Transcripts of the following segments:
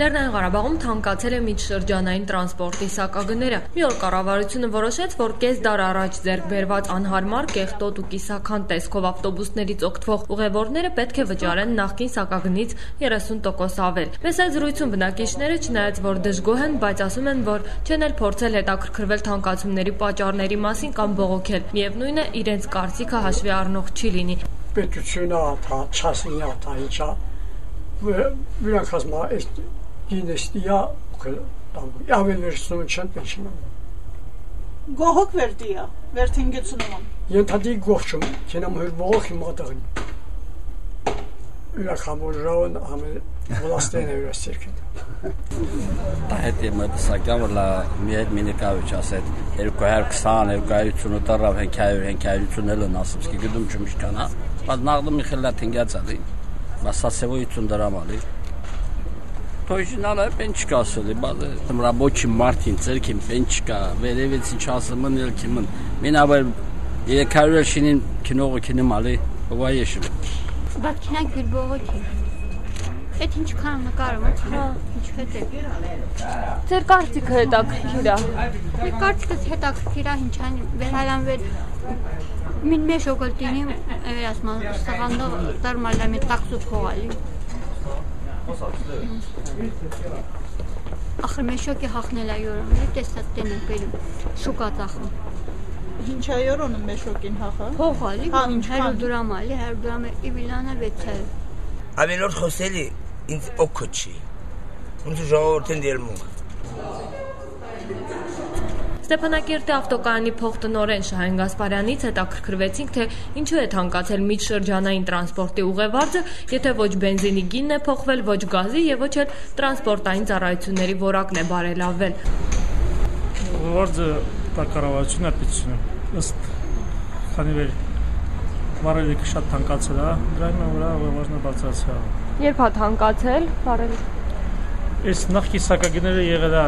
Լեռնային Ղարաբաղում թանկացել է միջշրջանային տրանսպորտի սակագները։ Մի օր կառավարությունը որոշեց, որ կես դար առաջ ձեռք բերված անհարմար, կեղտոտ ու կիսաքանդ տեսքով ավտոբուսներից օգտվող ուղևորները պետք է վճարեն նախկին սակագնից 30% ավել։ Մեծ այդ զրույցում բնակիչները, չնայած որ դժգոհ են, բայց ասում են, որ չեն էլ փորձել հետաքրքրվել թանկացումների պատճառների մասին կամ բողոքել։ Միևնույն է, իրենց կարծիքը հաշվի առնող չի լինի։ Պետությունը չասինյա ինչա վրանք ասма դինեստիա ավել վերցնում չեն պենշինում։ Գողոք վերդիա, վերթինգեցնում։ Ենթադի գողչում, կենամ հոր բողոքի մատաղին։ Ուրախամորժավն ամեն վլաստեն է ուրաստերքին։ Դա հետ եմ սակյամ վլա միետ մինիկավիչ ասետ 220, 250 տարավ հենքայություն էլ են ասմսկի գդում չմիշկանա, բայց նաղդը մի խելա թինգյաց ալի, մասասևո 50 դրամ ալի, Toyjinala pençika asılı, bazı raboçi Martin, zerkim pençika, verevetsin çasımın ilkimin. Ben haber kariyerşinin kinoğu kinim alı, baba yaşım. Bak çinek gül boğu ki. Etin çıkarma karma, hiç kötü. Ձեր կարծիքը հետաքրքիր է։ Կարծիքս հետաքրքիր է, ինչ այն վերհալան վեր մին մեզ օգլտինի ասма սաղանդը դարմալա մի տաքսուտ հողալի։ Ախր մեր շոկի հախնել է յորոնում, տեսած տենենք բերում, շուկա ծախում։ Ինչ է յորոնում մեր շոկին հախը։ Հողալի, 100 դրամ ալի, 100 դրամ է իվիլանը 600։ Ավելորդ խոսելի ինձ օգուտ չի, ինձ ժողովորդին դերմունք։ Ստեփանակերտի ավտոկայանի փոխտնօրեն Շահեն Գասպարյանից հետաքրքրվեցինք, թե ինչու է թանկացել միջշրջանային տրանսպորտի ուղևարձը, եթե ոչ բենզինի գինն է փոխվել, ոչ գազի եւ ոչ էլ տրանսպորտային ծառայությունների որակն է բարելավվել։ Ուղևարձը կառավարությունն է պիտի ըստ քանի վեր վարելիքը շատ թանկացել է, դրա վրա ուղևորները բարձրացել։ Երբ է թանկացել վարելիքը։ Այս նախկին սակագները եղել է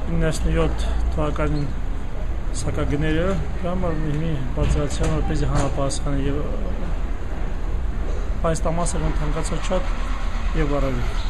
97 թվականին սակագները համար մի բարձրացան որպեսզի համապատասխանի եւ այս տամասը թանկացած շատ եւ վարելի։